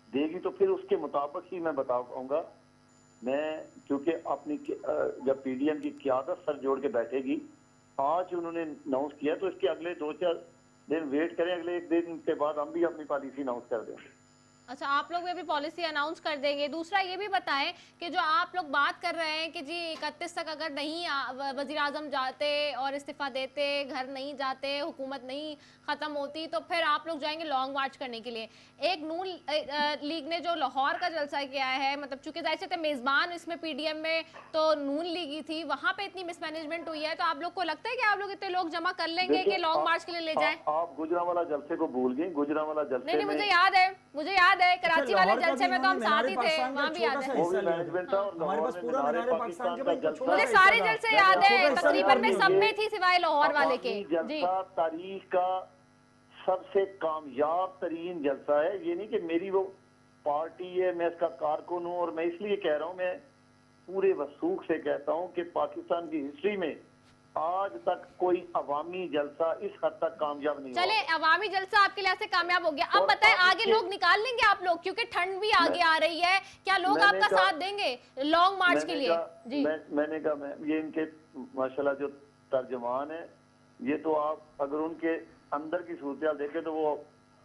देगी तो फिर उसके मुताबिक ही मैं बता पाऊंगा। मैं क्योंकि अपनी जब पीडीएम की क्यादत सर जोड़ के बैठेगी, आज उन्होंने अनाउंस किया तो इसके अगले 2-4 दिन वेट करें, अगले 1 दिन के बाद हम भी अपनी पॉलिसी अनाउंस कर देंगे। अच्छा आप लोग भी अभी पॉलिसी अनाउंस कर देंगे। दूसरा ये भी बताएं कि जो आप लोग बात कर रहे हैं कि जी 31 तक अगर नहीं वजीर आजम जाते और इस्तीफा देते, घर नहीं जाते, हुकूमत नहीं ख़त्म होती, तो फिर आप लोग जाएंगे लॉन्ग मार्च करने के लिए। एक नून लीग ने जो लाहौर का जलसा किया है, मतलब चूंकि जाहिर थे मेज़बान इसमें पीडीएम में तो नून लीग ही थी, वहाँ पे इतनी मिसमैनेजमेंट हुई है, तो आप लोग को लगता है कि आप लोग इतने लोग जमा कर लेंगे कि लॉन्ग मार्च के लिए ले जाएं? आप गुजरांवाला जलसे को भूल गए। गुजरांवाला जलसे नहीं, में मुझे याद है कराची वाले लाहौर का जलसे भी में तो हम इन्होंने साथ ही मीनार-ए थे, पाकिस्तान का वहाँ भी छोटा याद सा है। वो भी हिस्सा लिया मैनेजमेंट था। था। और हमारे पास लाहौर में पूरा मीनार-ए पाकिस्तान का का बिल्कुल जलसा छोटा मुझे सा सारे हिस्सा था। जलसे याद है, छोटा हिस्सा तकरीबन मैं लिया सब था। में थी सिवाय लाहौर वाले के। अवामी जी जलसा तारीख का सबसे कामयाब तरीन जलसा है। ये नहीं कि मेरी वो पार्टी है, मैं इसका कारकुन हूँ, और मैं इसलिए कह रहा हूँ, मैं पूरे वसूख से कहता हूँ कि पाकिस्तान की हिस्ट्री में आज तक कोई अवामी जलसा इस हद तक कामयाब नहीं चले, हुआ। अवामी जलसा आपके लिहाज से कामयाब हो गया। अब और बताएं अब आगे इसके- लोग निकाल लेंगे आप लोग, क्योंकि ठंड भी आगे आ रही है, क्या लोग मैंने आपका कहा- साथ देंगे लॉन्ग मार्च के लिए? जी मैंने कहा ये इनके माशाल्लाह जो तर्जमान है, ये तो आप अगर उनके अंदर की सूरत देखें तो वो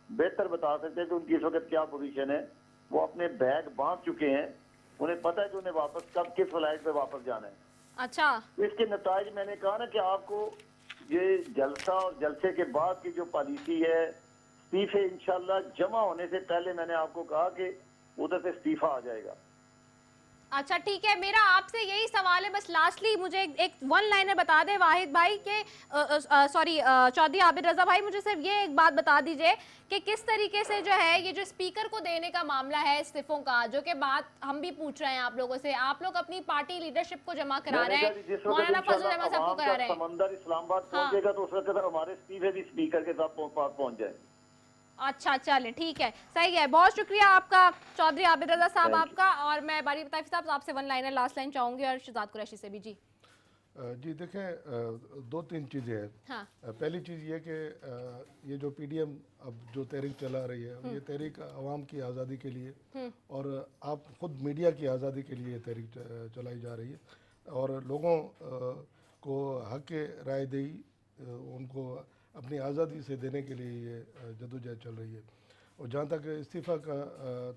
बेहतर बता सकते हैं कि उनकी इस वक्त क्या पोजीशन है। वो अपने बैग बांध चुके हैं, उन्हें पता है कि उन्हें वापस कब किस फ्लाइट पे वापस जाना है। अच्छा, तो इसके नताज मैंने कहा ना कि आपको ये जलसा और जलसे के बाद की जो पॉलिसी है, इस्तीफे इंशाल्लाह जमा होने से पहले मैंने आपको कहा कि उधर से इस्तीफा आ जाएगा। अच्छा ठीक है, मेरा आपसे यही सवाल है बस लास्टली, मुझे एक वन लाइनर बता दे वाहिद भाई के, सॉरी चौधरी आबिद रजा भाई, मुझे सिर्फ ये एक बात बता दीजिए कि किस तरीके से जो है ये जो स्पीकर को देने का मामला है इस्तीफों का, जो कि बात हम भी पूछ रहे हैं आप लोगों से, आप लोग अपनी पार्टी लीडरशिप को जमा करा रहे हैं, मौलाना फजल अहमद साहब को करा रहे हैं। समंदर इस्लामाबाद पहुंचेगा तो उस वक्त हमारे इस्तीफे भी स्पीकर के साथ पहुंच जाएंगे। अच्छा चलें, ठीक है, सही है, बहुत शुक्रिया आपका चौधरी आबिद रजा साहब आपका। और मैं बारी बताइफ साहब आपसे वन लाइनर लास्ट लाइन चाहूंगी, और शहजाद कुरैशी से भी। जी जी देखें, 2-3 चीज़ें हैं। हाँ, पहली चीज़ ये कि ये जो पीडीएम अब जो तहरीक चला रही है, ये तहरीक आवाम की आज़ादी के लिए और आप खुद मीडिया की आज़ादी के लिए ये तहरीक चलाई जा रही है। और लोगों को हक राय दही उनको अपनी आज़ादी से देने के लिए ये जदोजहद चल रही है। और जहाँ तक इस्तीफ़ा का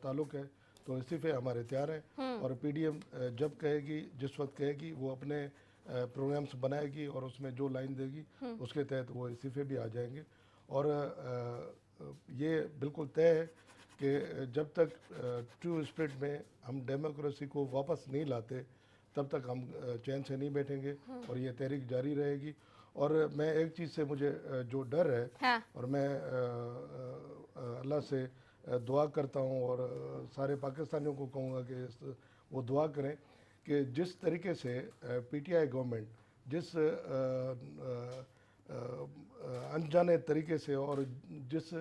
ताल्लुक़ है तो इस्तीफ़े हमारे तैयार हैं और पीडीएम जब कहेगी, जिस वक्त कहेगी, वो अपने प्रोग्राम्स बनाएगी और उसमें जो लाइन देगी उसके तहत वो इस्तीफ़े भी आ जाएंगे। और ये बिल्कुल तय है कि जब तक ट्रू स्पिरिट में हम डेमोक्रेसी को वापस नहीं लाते तब तक हम चैन से नहीं बैठेंगे और ये तहरीक जारी रहेगी। और मैं एक चीज़ से मुझे जो डर है, हाँ। और मैं अल्लाह से दुआ करता हूँ और सारे पाकिस्तानियों को कहूँगा कि वो दुआ करें कि जिस तरीके से पीटीआई गवर्नमेंट जिस अनजाने तरीके से और जिस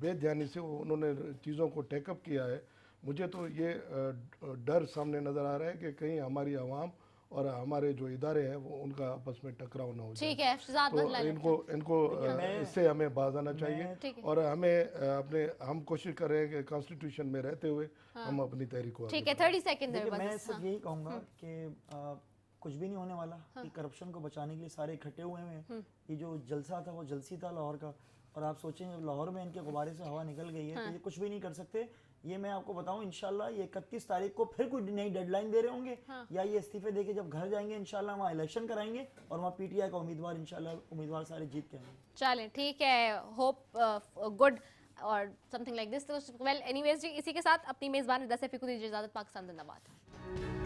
बेध्यानी से उन्होंने चीज़ों को टेकअप किया है, मुझे तो ये डर सामने नज़र आ रहा है कि कहीं हमारी आवाम और हमारे जो इदारे हैं वो उनका आपस में टकराव ना हो जाए। ठीक है, शहजाद तो बदला इनको इससे हमें बाज आना चाहिए ठीक है। और हमें हम कोशिश कर रहे हैं कि कॉन्स्टिट्यूशन में रहते हुए हम अपनी तहरीक को ठीक है। 30 सेकंड देखिए, है मैं बस। सिर्फ यही कहूँगा कि कुछ भी नहीं होने वाला कि करप्शन को बचाने के लिए सारे इकट्ठे हुए हैं। ये जो जलसा था वो जलसी था लाहौर का, और आप सोचें जब लाहौर में इनके गुब्बारे से हवा निकल गई है तो ये कुछ भी नहीं कर सकते। ये मैं आपको बताऊं, इंशाल्लाह ये 31 तारीख को फिर कोई नई डेडलाइन दे रहे होंगे या ये इस्तीफे देके जब घर जाएंगे इंशाल्लाह वहाँ इलेक्शन कराएंगे और वहाँ पीटीआई का उम्मीदवार इंशाल्लाह उम्मीदवार सारे जीत के आएंगे। चलें, ठीक है, होप गुड और समथिंग लाइक दिस। तो वेल एनीवेज जी, इसी के साथ अपनी मेज़बान रिदा सैफी को दीजिए इजाज़त। पाकिस्तान जिंदाबाद।